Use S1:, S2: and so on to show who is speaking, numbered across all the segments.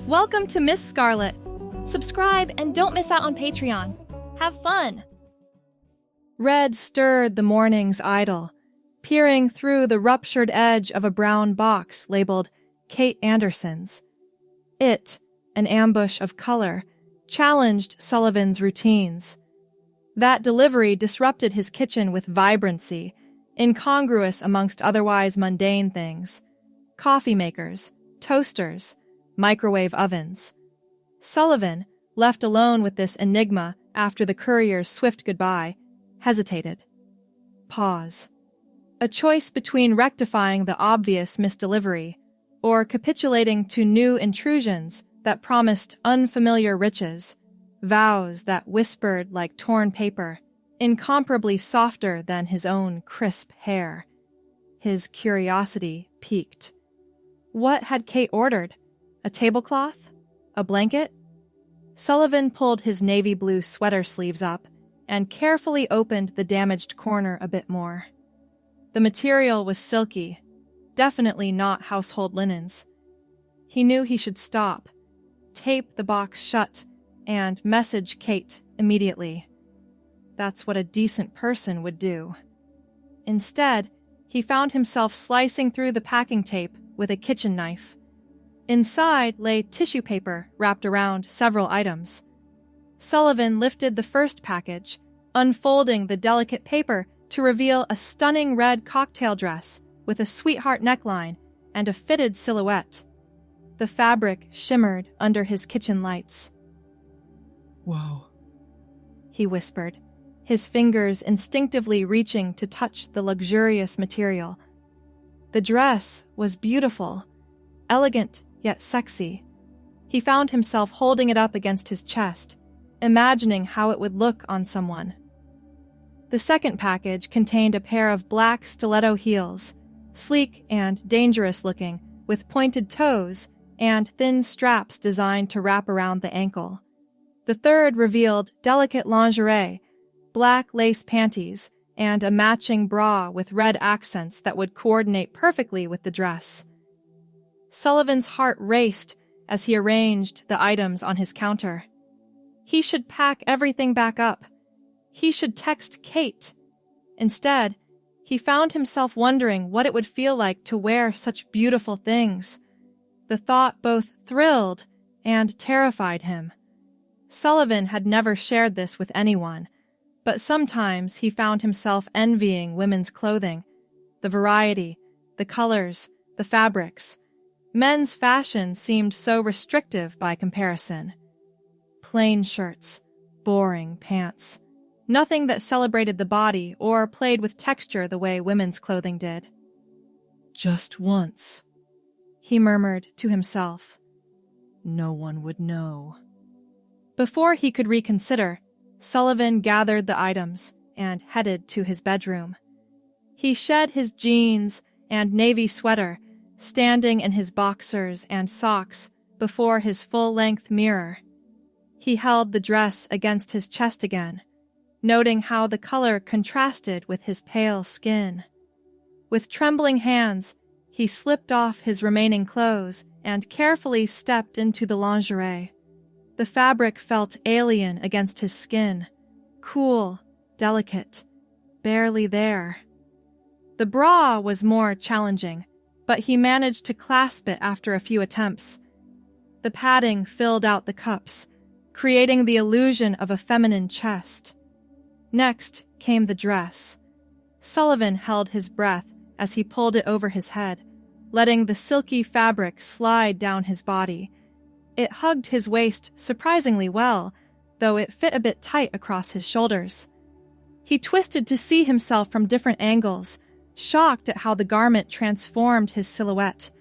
S1: Welcome to Miss Scarlett. Subscribe and don't miss out on Patreon. Have fun! Red stirred the morning's idle, peering through the ruptured edge of a brown box labeled Kate Anderson's. It, an ambush of color, challenged Sullivan's routines. That delivery disrupted his kitchen with vibrancy, incongruous amongst otherwise mundane things. Coffee makers, toasters, microwave ovens. Sullivan, left alone with this enigma after the courier's swift goodbye, hesitated. Pause. A choice between rectifying the obvious misdelivery or capitulating to new intrusions that promised unfamiliar riches, vows that whispered like torn paper, incomparably softer than his own crisp hair. His curiosity piqued. What had Kate ordered? A tablecloth? A blanket? Sullivan pulled his navy blue sweater sleeves up and carefully opened the damaged corner a bit more. The material was silky, definitely not household linens. He knew he should stop, tape the box shut, and message Kate immediately. That's what a decent person would do. Instead, he found himself slicing through the packing tape with a kitchen knife. Inside lay tissue paper wrapped around several items. Sullivan lifted the first package, unfolding the delicate paper to reveal a stunning red cocktail dress with a sweetheart neckline and a fitted silhouette. The fabric shimmered under his kitchen lights.
S2: "Whoa,"
S1: he whispered, his fingers instinctively reaching to touch the luxurious material. The dress was beautiful, elegant yet sexy. He found himself holding it up against his chest, imagining how it would look on someone. The second package contained a pair of black stiletto heels, sleek and dangerous looking, with pointed toes and thin straps designed to wrap around the ankle. The third revealed delicate lingerie, black lace panties, and a matching bra with red accents that would coordinate perfectly with the dress. Sullivan's heart raced as he arranged the items on his counter. He should pack everything back up. He should text Kate. Instead, he found himself wondering what it would feel like to wear such beautiful things. The thought both thrilled and terrified him. Sullivan had never shared this with anyone, but sometimes he found himself envying women's clothing, the variety, the colors, the fabrics. Men's fashion seemed so restrictive by comparison. Plain shirts, boring pants, nothing that celebrated the body or played with texture the way women's clothing did.
S2: "Just once,"
S1: he murmured to himself.
S2: "No one would know."
S1: Before he could reconsider, Sullivan gathered the items and headed to his bedroom. He shed his jeans and navy sweater, standing in his boxers and socks before his full-length mirror. He held the dress against his chest again, noting how the color contrasted with his pale skin. With trembling hands, he slipped off his remaining clothes and carefully stepped into the lingerie. The fabric felt alien against his skin, cool, delicate, barely there. The bra was more challenging, but he managed to clasp it after a few attempts. The padding filled out the cups, creating the illusion of a feminine chest. Next came the dress. Sullivan held his breath as he pulled it over his head, letting the silky fabric slide down his body. It hugged his waist surprisingly well, though it fit a bit tight across his shoulders. He twisted to see himself from different angles, shocked at how the garment transformed his silhouette.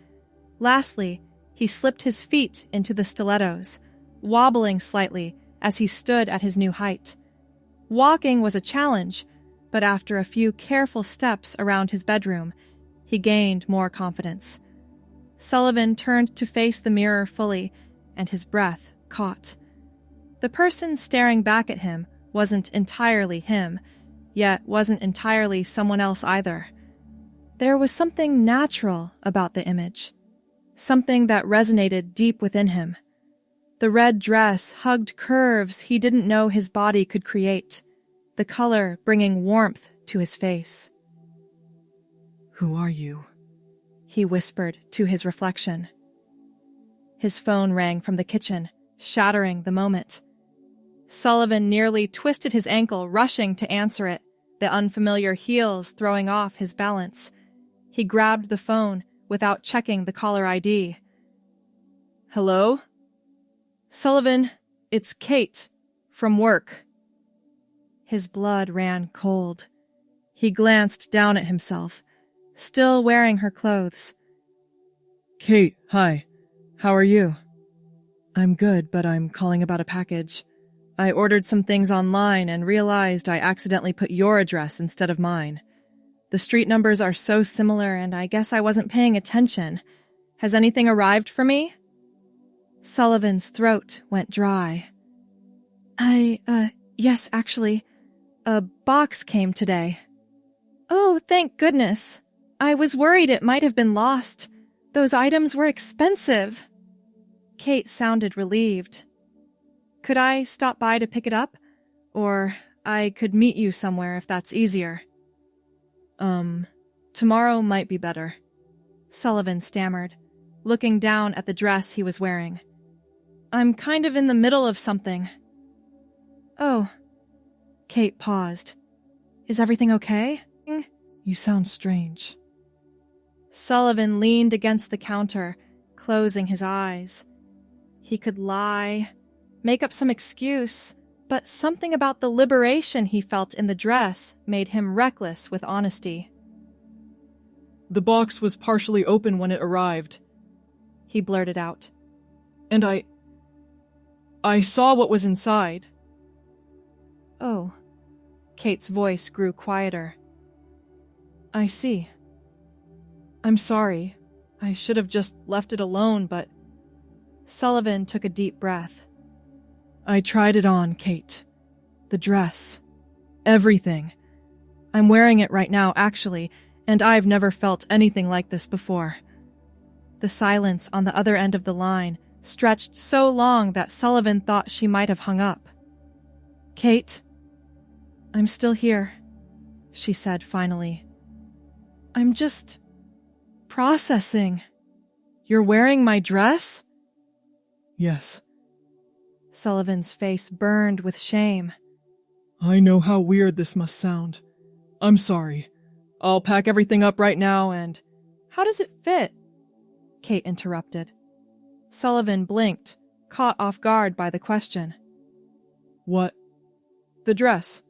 S1: Lastly, he slipped his feet into the stilettos, wobbling slightly as he stood at his new height. Walking was a challenge, but after a few careful steps around his bedroom, he gained more confidence. Sullivan turned to face the mirror fully, and his breath caught. The person staring back at him wasn't entirely him, yet wasn't entirely someone else either. There was something natural about the image, something that resonated deep within him, The red dress hugged curves he didn't know his body could create, the color bringing warmth to his face.
S2: Who are you?
S1: He whispered to his reflection. His phone rang from the kitchen, shattering the moment. Sullivan nearly twisted his ankle, rushing to answer it, the unfamiliar heels throwing off his balance. He grabbed the phone without checking the caller ID. Hello? Sullivan, it's Kate, from work. His blood ran cold. He glanced down at himself, still wearing her clothes.
S2: Kate, hi. How are you? I'm good, but I'm calling about a package. I ordered some things online and realized I accidentally put your address instead of mine. The street numbers are so similar, and I guess I wasn't paying attention. Has anything arrived for me? Sullivan's throat went dry. Yes, actually. A box came today. Oh, thank goodness. I was worried it might have been lost. Those items were expensive. Kate sounded relieved. Could I stop by to pick it up? Or I could meet you somewhere if that's easier. Tomorrow might be better. Sullivan stammered, looking down at the dress he was wearing. I'm kind of in the middle of something. Oh. Kate paused. Is everything okay? You sound strange.
S1: Sullivan leaned against the counter, closing his eyes. He could lie, make up some excuse, but something about the liberation he felt in the dress made him reckless with honesty.
S2: The box was partially open when it arrived,
S1: he blurted out.
S2: And I saw what was inside.
S1: Oh. Kate's voice grew quieter. I see. I'm sorry. I should have just left it alone, but... Sullivan took a deep breath.
S2: I tried it on, Kate. The dress. Everything. I'm wearing it right now, actually, and I've never felt anything like this before.
S1: The silence on the other end of the line stretched so long that Sullivan thought she might have hung up. Kate, I'm still here, she said finally. I'm just processing. You're wearing my dress?
S2: Yes.
S1: Sullivan's face burned with shame.
S2: I know how weird this must sound. I'm sorry. I'll pack everything up right now and...
S1: How does it fit? Kate interrupted. Sullivan blinked, caught off guard by the question.
S2: What?
S1: The dress.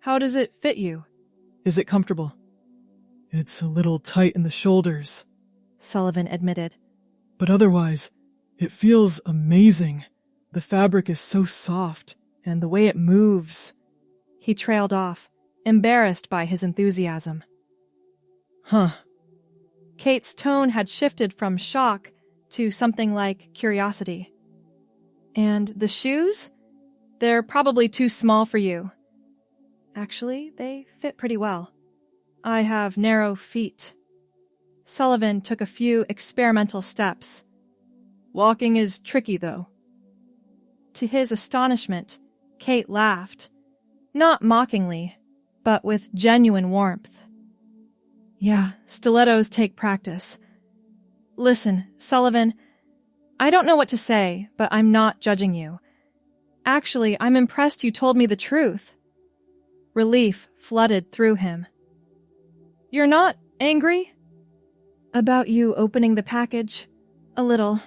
S1: How does it fit you?
S2: Is it comfortable? It's a little tight in the shoulders,
S1: Sullivan admitted.
S2: But otherwise, it feels amazing. The fabric is so soft, and the way it moves.
S1: He trailed off, embarrassed by his enthusiasm.
S2: Huh.
S1: Kate's tone had shifted from shock to something like curiosity. And the shoes? They're probably too small for you. Actually, they fit pretty well. I have narrow feet. Sullivan took a few experimental steps. Walking is tricky, though. To his astonishment, Kate laughed. Not mockingly, but with genuine warmth. Yeah, stilettos take practice. Listen, Sullivan, I don't know what to say, but I'm not judging you. Actually, I'm impressed you told me the truth. Relief flooded through him. You're not angry? About you opening the package? A little.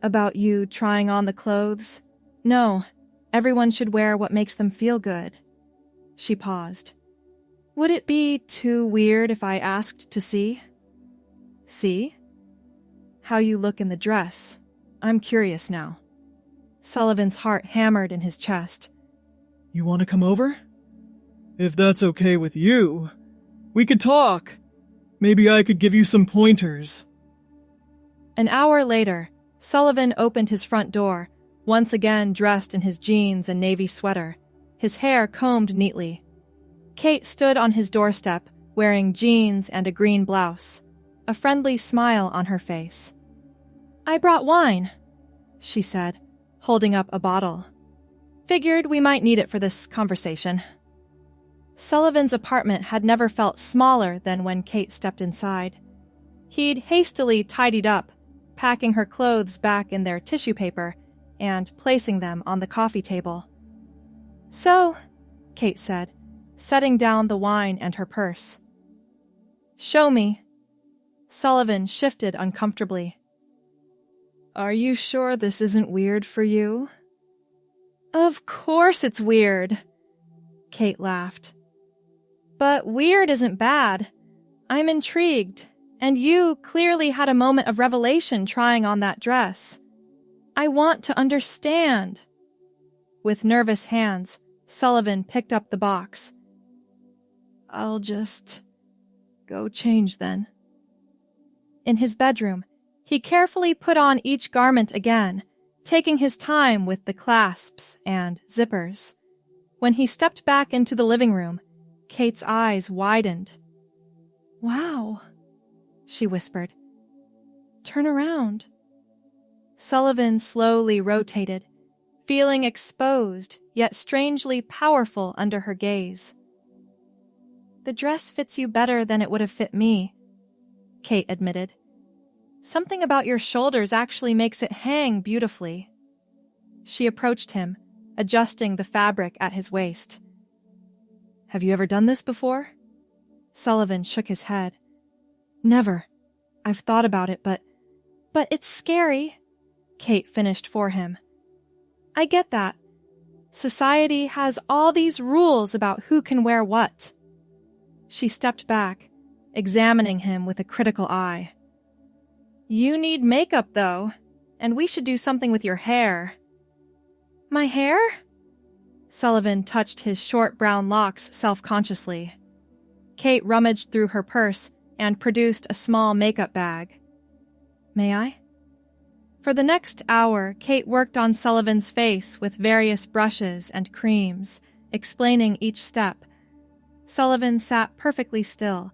S1: About you trying on the clothes? No, everyone should wear what makes them feel good. She paused. Would it be too weird if I asked to see? See? How you look in the dress. I'm curious now. Sullivan's heart hammered in his chest.
S2: You want to come over? If that's okay with you, we could talk. Maybe I could give you some pointers.
S1: An hour later, Sullivan opened his front door, once again dressed in his jeans and navy sweater, his hair combed neatly. Kate stood on his doorstep, wearing jeans and a green blouse, a friendly smile on her face. I brought wine, she said, holding up a bottle. Figured we might need it for this conversation. Sullivan's apartment had never felt smaller than when Kate stepped inside. He'd hastily tidied up, packing her clothes back in their tissue paper and placing them on the coffee table. "So," Kate said, setting down the wine and her purse. "Show me." Sullivan shifted uncomfortably. "Are you sure this isn't weird for you?" "Of course it's weird," Kate laughed. "But weird isn't bad. I'm intrigued, and you clearly had a moment of revelation trying on that dress. I want to understand." With nervous hands, Sullivan picked up the box. "I'll just go change then." In his bedroom, he carefully put on each garment again, taking his time with the clasps and zippers. When he stepped back into the living room, Kate's eyes widened. "Wow," she whispered. "Turn around." Sullivan slowly rotated, feeling exposed yet strangely powerful under her gaze. "The dress fits you better than it would have fit me," Kate admitted. "Something about your shoulders actually makes it hang beautifully." She approached him, adjusting the fabric at his waist. "Have you ever done this before?" Sullivan shook his head. "Never. I've thought about it, but it's scary," Kate finished for him. "I get that. Society has all these rules about who can wear what." She stepped back, examining him with a critical eye. "You need makeup, though, and we should do something with your hair." "My hair?" Sullivan touched his short brown locks self-consciously. Kate rummaged through her purse and produced a small makeup bag. "May I?" For the next hour, Kate worked on Sullivan's face with various brushes and creams, explaining each step. Sullivan sat perfectly still,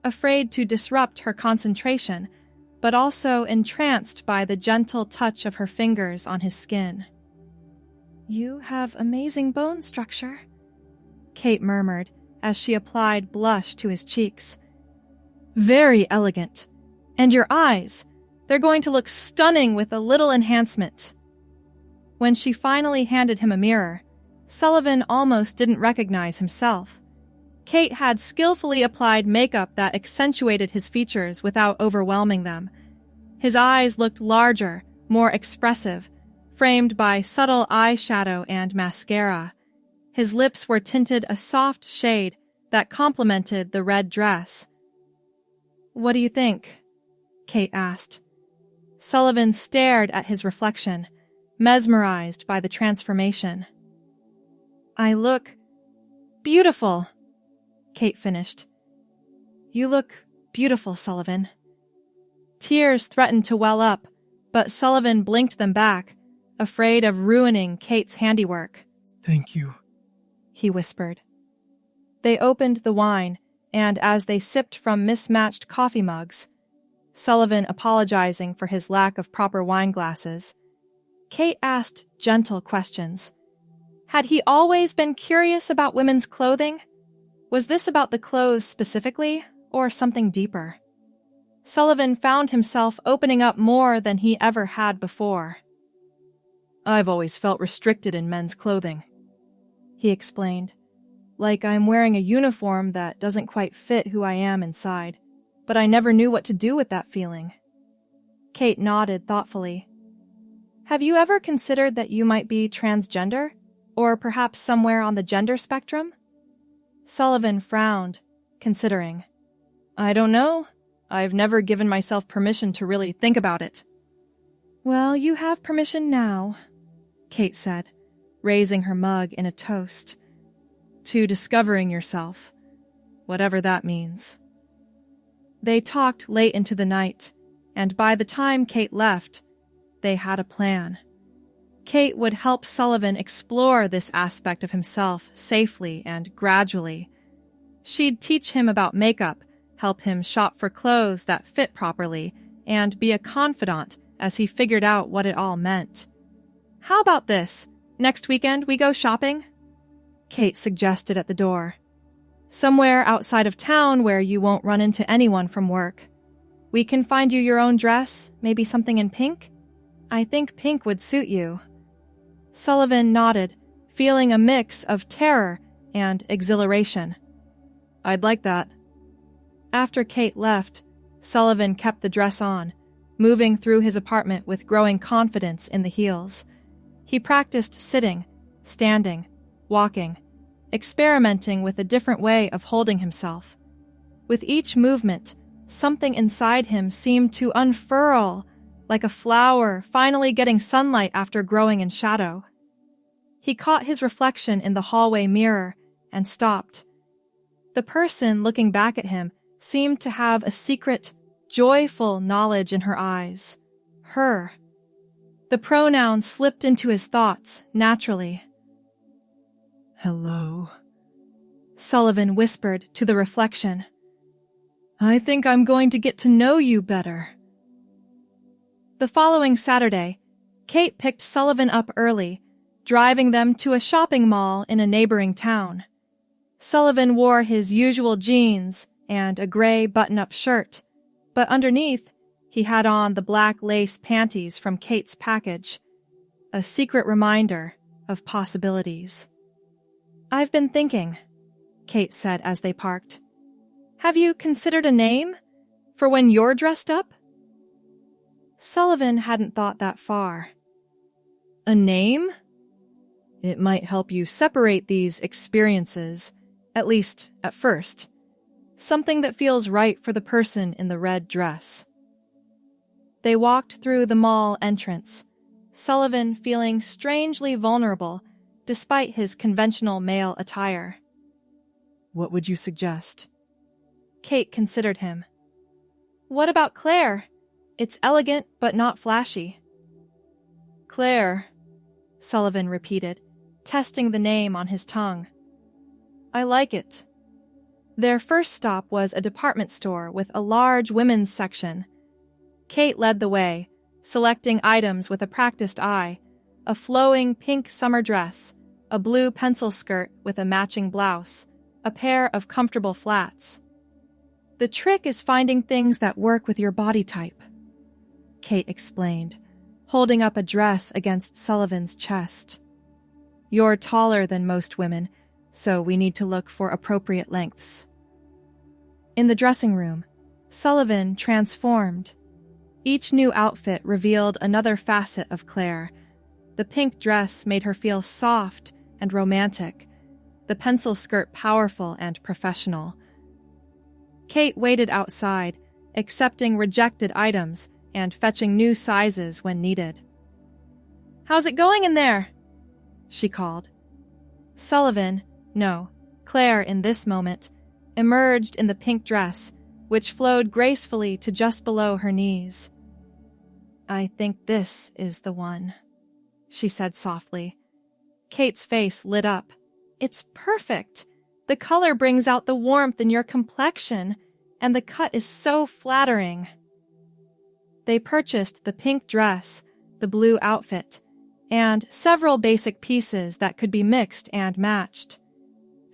S1: afraid to disrupt her concentration, but also entranced by the gentle touch of her fingers on his skin. "You have amazing bone structure," Kate murmured as she applied blush to his cheeks. "Very elegant. And your eyes, they're going to look stunning with a little enhancement." When she finally handed him a mirror, Sullivan almost didn't recognize himself. Kate had skillfully applied makeup that accentuated his features without overwhelming them. His eyes looked larger, more expressive, framed by subtle eyeshadow and mascara. His lips were tinted a soft shade that complemented the red dress. "What do you think?" Kate asked. Sullivan stared at his reflection, mesmerized by the transformation. "I look beautiful," Kate finished. "You look beautiful, Sullivan." Tears threatened to well up, but Sullivan blinked them back, afraid of ruining Kate's handiwork.
S2: "Thank you,"
S1: he whispered. They opened the wine, and as they sipped from mismatched coffee mugs, Sullivan apologizing for his lack of proper wine glasses, Kate asked gentle questions. Had he always been curious about women's clothing? Was this about the clothes specifically, or something deeper? Sullivan found himself opening up more than he ever had before. "I've always felt restricted in men's clothing," he explained, "like I'm wearing a uniform that doesn't quite fit who I am inside, but I never knew what to do with that feeling." Kate nodded thoughtfully. "Have you ever considered that you might be transgender, or perhaps somewhere on the gender spectrum?" Sullivan frowned, considering. "I don't know. I've never given myself permission to really think about it." "Well, you have permission now," Kate said, raising her mug in a toast. "To discovering yourself, whatever that means." They talked late into the night, and by the time Kate left, they had a plan. Kate would help Sullivan explore this aspect of himself safely and gradually. She'd teach him about makeup, help him shop for clothes that fit properly, and be a confidant as he figured out what it all meant. How about this? Next weekend we go shopping? Kate suggested at the door. Somewhere outside of town where you won't run into anyone from work. We can find you your own dress, maybe something in pink? I think pink would suit you. Sullivan nodded, feeling a mix of terror and exhilaration. I'd like that. After Kate left, Sullivan kept the dress on, moving through his apartment with growing confidence in the heels. He practiced sitting, standing, walking, experimenting with a different way of holding himself. With each movement, something inside him seemed to unfurl, like a flower finally getting sunlight after growing in shadow. He caught his reflection in the hallway mirror and stopped. The person looking back at him seemed to have a secret, joyful knowledge in her eyes. Her. The pronoun slipped into his thoughts naturally.
S2: Hello,
S1: Sullivan whispered to the reflection. I think I'm going to get to know you better. The following Saturday, Kate picked Sullivan up early, driving them to a shopping mall in a neighboring town. Sullivan wore his usual jeans and a gray button-up shirt, but underneath, he had on the black lace panties from Kate's package, a secret reminder of possibilities. I've been thinking, Kate said as they parked. Have you considered a name for when you're dressed up? Sullivan hadn't thought that far. A name? It might help you separate these experiences, at least at first. Something that feels right for the person in the red dress. They walked through the mall entrance, Sullivan feeling strangely vulnerable despite his conventional male attire.
S2: what would you suggest?
S1: Kate considered him. What about Claire? It's elegant but not flashy. Claire, Sullivan repeated, testing the name on his tongue. I like it. Their first stop was a department store with a large women's section. Kate led the way, selecting items with a practiced eye, a flowing pink summer dress, a blue pencil skirt with a matching blouse, a pair of comfortable flats. The trick is finding things that work with your body type, Kate explained, holding up a dress against Sullivan's chest. You're taller than most women, so we need to look for appropriate lengths. In the dressing room, Sullivan transformed. Each new outfit revealed another facet of Claire. The pink dress made her feel soft and romantic, the pencil skirt powerful and professional. Kate waited outside, accepting rejected items and fetching new sizes when needed. How's it going in there? She called. Sullivan, no, Claire in this moment, emerged in the pink dress, which flowed gracefully to just below her knees. I think this is the one, she said softly. Kate's face lit up. It's perfect. The color brings out the warmth in your complexion, and the cut is so flattering. They purchased the pink dress, the blue outfit, and several basic pieces that could be mixed and matched.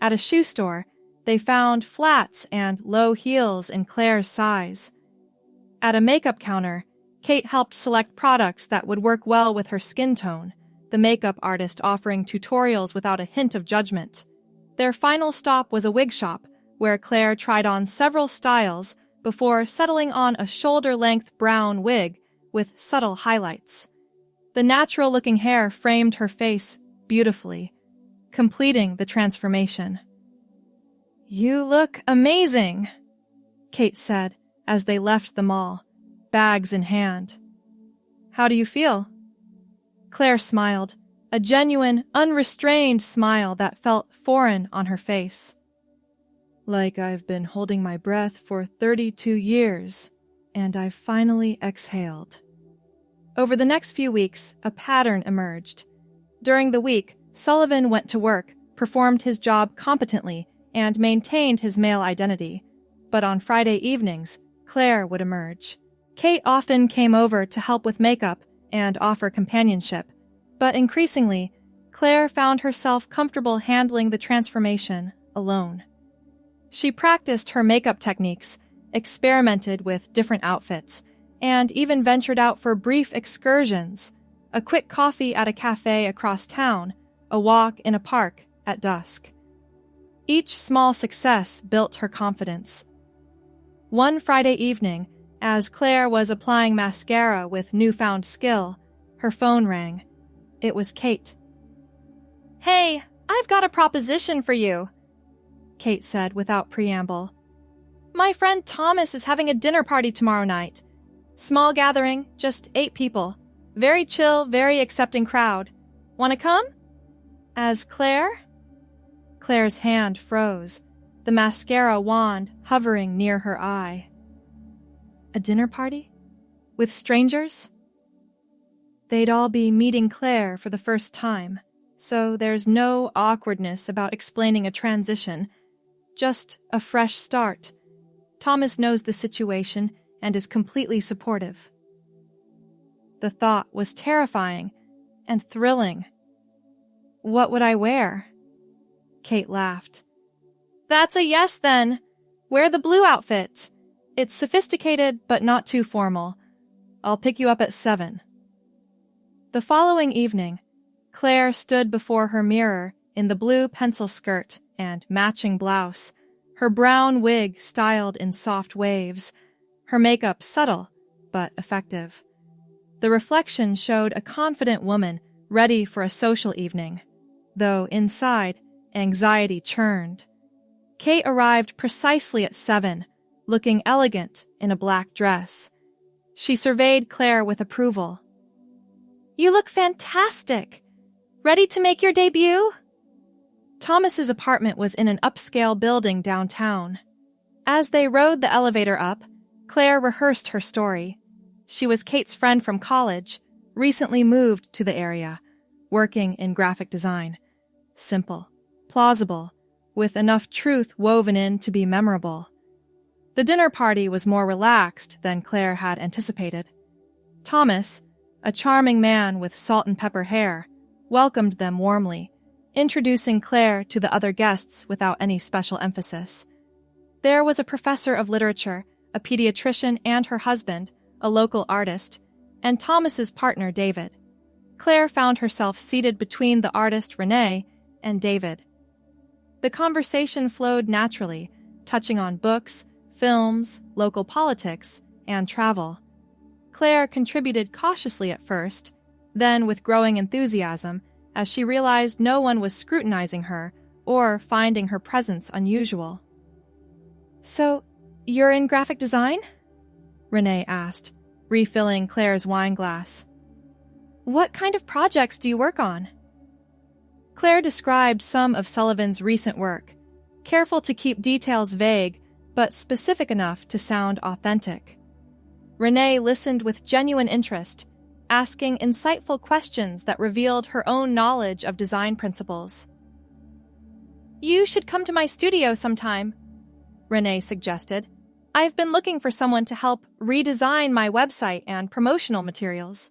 S1: At a shoe store, they found flats and low heels in Claire's size. At a makeup counter, Kate helped select products that would work well with her skin tone, the makeup artist offering tutorials without a hint of judgment. Their final stop was a wig shop, where Claire tried on several styles before settling on a shoulder-length brown wig with subtle highlights. The natural-looking hair framed her face beautifully, completing the transformation. You look amazing, Kate said as they left the mall, bags in hand. How do you feel? Claire smiled, a genuine, unrestrained smile that felt foreign on her face. Like I've been holding my breath for 32 years, and I've finally exhaled. Over the next few weeks, a pattern emerged. During the week, Sullivan went to work, performed his job competently, and maintained his male identity. But on Friday evenings, Claire would emerge. Kate often came over to help with makeup and offer companionship, But increasingly, Claire found herself comfortable handling the transformation alone. She practiced her makeup techniques, experimented with different outfits, and even ventured out for brief excursions, a quick coffee at a cafe across town, a walk in a park at dusk. Each small success built her confidence. One Friday evening, as Claire was applying mascara with newfound skill, her phone rang. It was Kate. "Hey, I've got a proposition for you," Kate said without preamble. "My friend Thomas is having a dinner party tomorrow night. Small gathering, just 8 people. Very chill, very accepting crowd. Wanna come?" As Claire's hand froze, the mascara wand hovering near her eye. A dinner party? With strangers? They'd all be meeting Claire for the first time, so there's no awkwardness about explaining a transition, just a fresh start. Thomas knows the situation and is completely supportive. The thought was terrifying and thrilling. "What would I wear?" Kate laughed. "That's a yes, then. Wear the blue outfit. It's sophisticated but not too formal. I'll pick you up at 7. The following evening, Claire stood before her mirror in the blue pencil skirt and matching blouse, her brown wig styled in soft waves, her makeup subtle but effective. The reflection showed a confident woman ready for a social evening, though inside, anxiety churned. Kate arrived precisely at 7, looking elegant in a black dress. She surveyed Claire with approval. "You look fantastic! Ready to make your debut?" Thomas's apartment was in an upscale building downtown. As they rode the elevator up, Claire rehearsed her story. She was Kate's friend from college, recently moved to the area, working in graphic design. Simple, plausible, with enough truth woven in to be memorable. The dinner party was more relaxed than Claire had anticipated. Thomas, a charming man with salt and pepper hair, welcomed them warmly, introducing Claire to the other guests without any special emphasis. There was a professor of literature, a pediatrician and her husband, a local artist, and Thomas's partner David. Claire found herself seated between the artist Renee and David. The conversation flowed naturally, touching on books, films, local politics, and travel. Claire contributed cautiously at first, then with growing enthusiasm, as she realized no one was scrutinizing her or finding her presence unusual. "So, you're in graphic design?" Renee asked, refilling Claire's wine glass. "What kind of projects do you work on?" Claire described some of Sullivan's recent work, careful to keep details vague, but specific enough to sound authentic. Renee listened with genuine interest, asking insightful questions that revealed her own knowledge of design principles. "You should come to my studio sometime," Renee suggested. "I've been looking for someone to help redesign my website and promotional materials."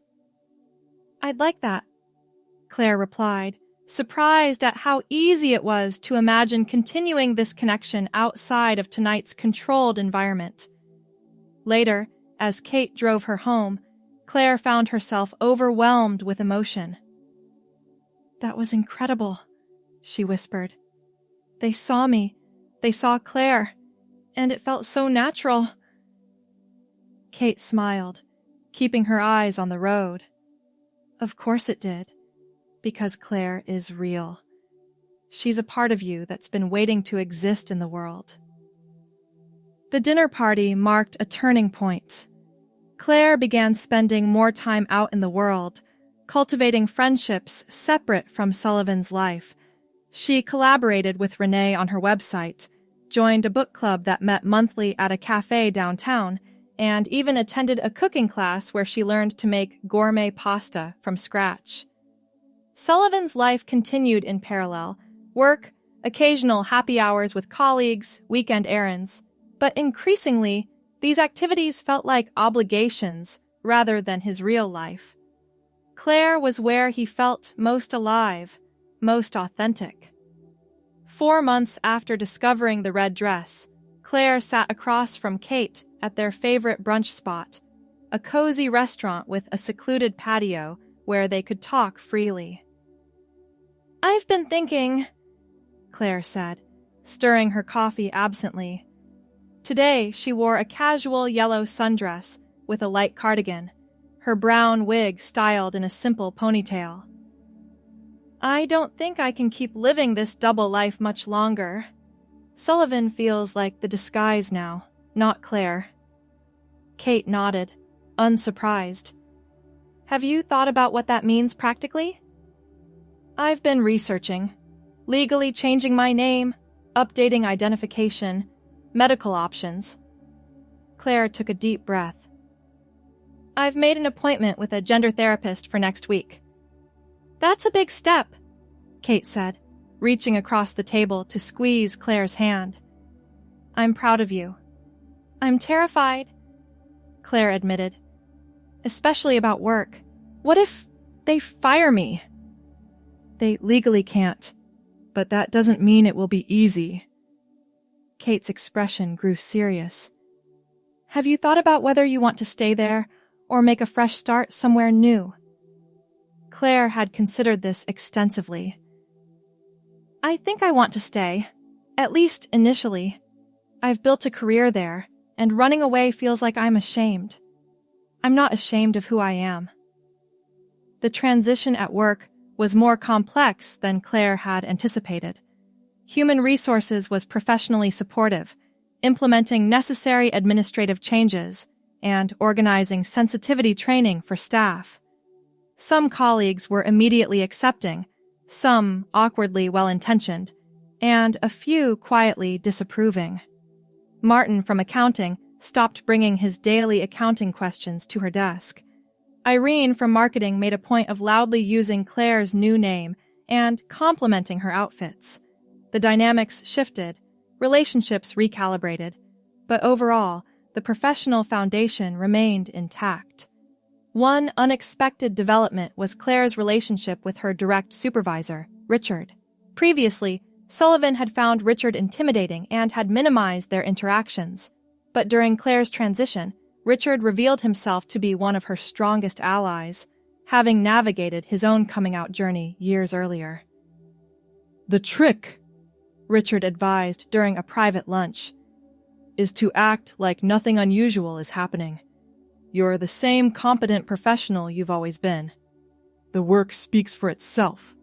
S1: "I'd like that," Claire replied, surprised at how easy it was to imagine continuing this connection outside of tonight's controlled environment. Later, as Kate drove her home, Claire found herself overwhelmed with emotion. "That was incredible," she whispered. "They saw me. They saw Claire. And it felt so natural." Kate smiled, keeping her eyes on the road. "Of course it did, because Claire is real. She's a part of you that's been waiting to exist in the world." The dinner party marked a turning point. Claire began spending more time out in the world, cultivating friendships separate from Sullivan's life. She collaborated with Renee on her website, joined a book club that met monthly at a cafe downtown, and even attended a cooking class where she learned to make gourmet pasta from scratch. Sullivan's life continued in parallel: work, occasional happy hours with colleagues, weekend errands, but increasingly, these activities felt like obligations rather than his real life. Claire was where he felt most alive, most authentic. 4 months after discovering the red dress, Claire sat across from Kate at their favorite brunch spot, a cozy restaurant with a secluded patio where they could talk freely. "I've been thinking," Claire said, stirring her coffee absently. Today, she wore a casual yellow sundress with a light cardigan, her brown wig styled in a simple ponytail. "I don't think I can keep living this double life much longer. Sullivan feels like the disguise now, not Claire." Kate nodded, unsurprised. "Have you thought about what that means practically?" "I've been researching. Legally changing my name, updating identification, medical options." Claire took a deep breath. "I've made an appointment with a gender therapist for next week." "That's a big step," Kate said, reaching across the table to squeeze Claire's hand. "I'm proud of you." "I'm terrified," Claire admitted. "Especially about work. What if they fire me?" "They legally can't, but that doesn't mean it will be easy." Kate's expression grew serious. "Have you thought about whether you want to stay there or make a fresh start somewhere new?" Claire had considered this extensively. "I think I want to stay, at least initially. I've built a career there, and running away feels like I'm ashamed. I'm not ashamed of who I am." The transition at work was more complex than Claire had anticipated. Human Resources was professionally supportive, implementing necessary administrative changes and organizing sensitivity training for staff. Some colleagues were immediately accepting, some awkwardly well-intentioned, and a few quietly disapproving. Martin from accounting stopped bringing his daily accounting questions to her desk. Irene from marketing made a point of loudly using Claire's new name and complimenting her outfits. The dynamics shifted, relationships recalibrated, but overall, the professional foundation remained intact. One unexpected development was Claire's relationship with her direct supervisor, Richard. Previously, Sullivan had found Richard intimidating and had minimized their interactions. But during Claire's transition, Richard revealed himself to be one of her strongest allies, having navigated his own coming-out journey years earlier. "The trick," Richard advised during a private lunch, "is to act like nothing unusual is happening. You're the same competent professional you've always been. The work speaks for itself."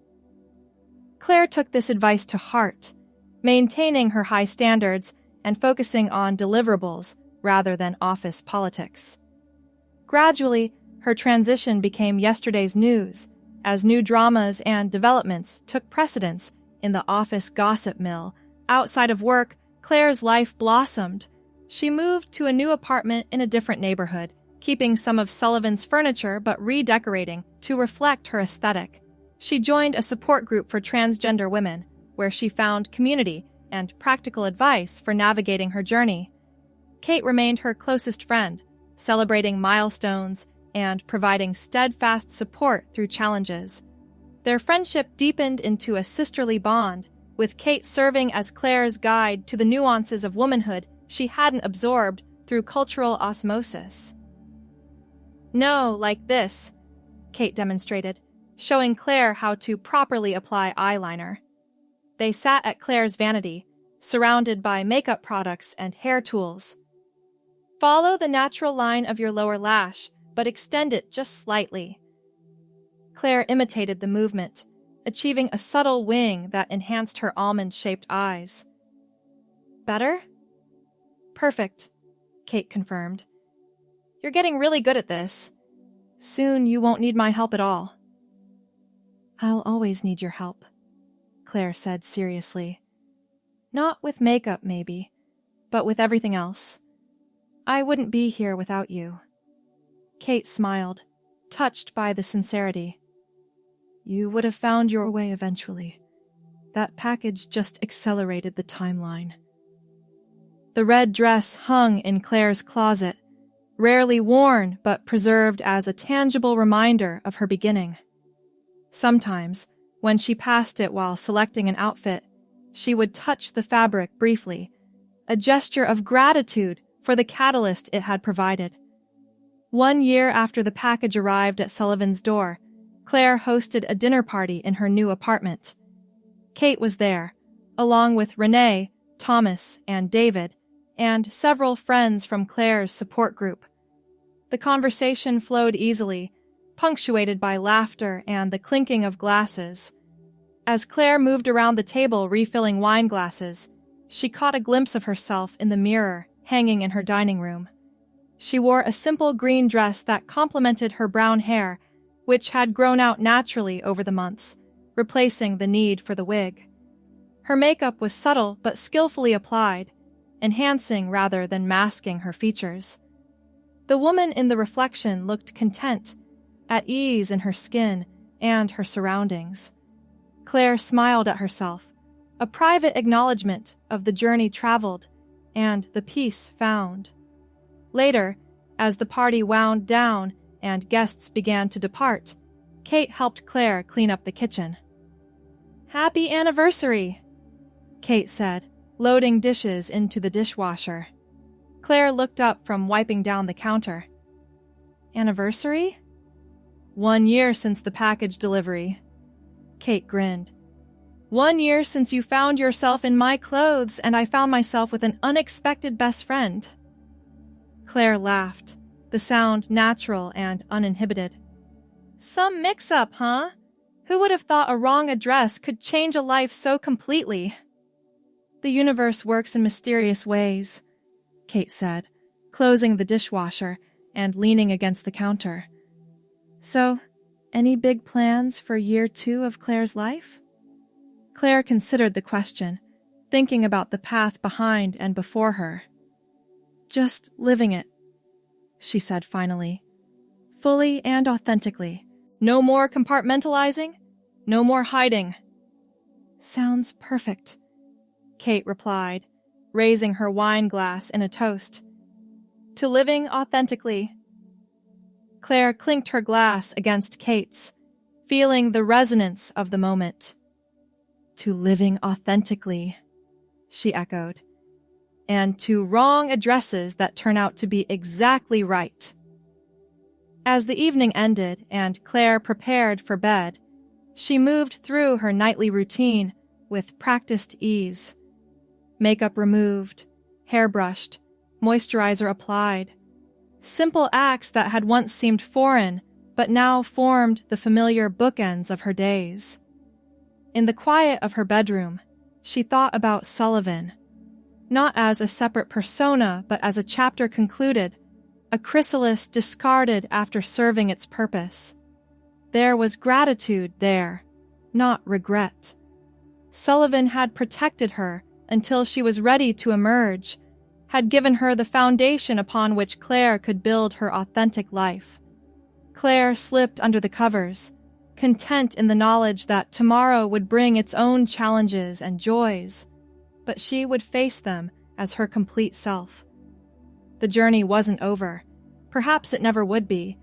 S1: Claire took this advice to heart, maintaining her high standards and focusing on deliverables rather than office politics. Gradually, her transition became yesterday's news, as new dramas and developments took precedence in the office gossip mill. Outside of work, Claire's life blossomed. She moved to a new apartment in a different neighborhood, keeping some of Sullivan's furniture but redecorating to reflect her aesthetic. She joined a support group for transgender women, where she found community and practical advice for navigating her journey. Kate remained her closest friend, celebrating milestones and providing steadfast support through challenges. Their friendship deepened into a sisterly bond, with Kate serving as Claire's guide to the nuances of womanhood she hadn't absorbed through cultural osmosis. "No, like this," Kate demonstrated, showing Claire how to properly apply eyeliner. They sat at Claire's vanity, surrounded by makeup products and hair tools. "Follow the natural line of your lower lash, but extend it just slightly." Claire imitated the movement, achieving a subtle wing that enhanced her almond-shaped eyes. "Better?" "Perfect," Kate confirmed. "You're getting really good at this. Soon you won't need my help at all." "I'll always need your help," Claire said seriously. "Not with makeup, maybe, but with everything else. I wouldn't be here without you." Kate smiled, touched by the sincerity. "You would have found your way eventually. That package just accelerated the timeline." The red dress hung in Claire's closet, rarely worn but preserved as a tangible reminder of her beginning. Sometimes, when she passed it while selecting an outfit, she would touch the fabric briefly, a gesture of gratitude for the catalyst it had provided. 1 year after the package arrived at Sullivan's door, Claire hosted a dinner party in her new apartment. Kate was there, along with Renee, Thomas, and David, and several friends from Claire's support group. The conversation flowed easily, punctuated by laughter and the clinking of glasses. As Claire moved around the table refilling wine glasses, she caught a glimpse of herself in the mirror hanging in her dining room. She wore a simple green dress that complemented her brown hair, which had grown out naturally over the months, replacing the need for the wig. Her makeup was subtle but skillfully applied, enhancing rather than masking her features. The woman in the reflection looked content, at ease in her skin and her surroundings. Claire smiled at herself, a private acknowledgement of the journey traveled and the peace found. Later, as the party wound down and guests began to depart, Kate helped Claire clean up the kitchen. "Happy anniversary," Kate said, loading dishes into the dishwasher. Claire looked up from wiping down the counter. "Anniversary?" 1 year since the package delivery. Kate grinned. 1 year since you found yourself in my clothes and I found myself with an unexpected best friend. Claire laughed, the sound natural and uninhibited. "Some mix-up, huh? Who would have thought a wrong address could change a life so completely?" "The universe works in mysterious ways," Kate said, closing the dishwasher and leaning against the counter. "So, any big plans for year 2 of Claire's life?" Claire considered the question, thinking about the path behind and before her. "Just living it," she said finally. "Fully and authentically. No more compartmentalizing, no more hiding." "Sounds perfect," Kate replied, raising her wine glass in a toast. "To living authentically." Claire clinked her glass against Kate's, feeling the resonance of the moment. "To living authentically," she echoed. "And to wrong addresses that turn out to be exactly right." As the evening ended and Claire prepared for bed, she moved through her nightly routine with practiced ease. Makeup removed, hair brushed, moisturizer applied. Simple acts that had once seemed foreign, but now formed the familiar bookends of her days. In the quiet of her bedroom, she thought about Sullivan, not as a separate persona, but as a chapter concluded, a chrysalis discarded after serving its purpose. There was gratitude there, not regret. Sullivan had protected her until she was ready to emerge, had given her the foundation upon which Claire could build her authentic life. Claire slipped under the covers, content in the knowledge that tomorrow would bring its own challenges and joys, but she would face them as her complete self. The journey wasn't over. Perhaps it never would be,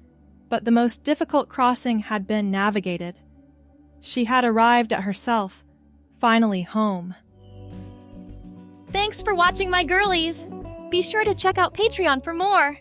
S1: but the most difficult crossing had been navigated. She had arrived at herself, finally home.
S3: Thanks for watching, my girlies! Be sure to check out Patreon for more!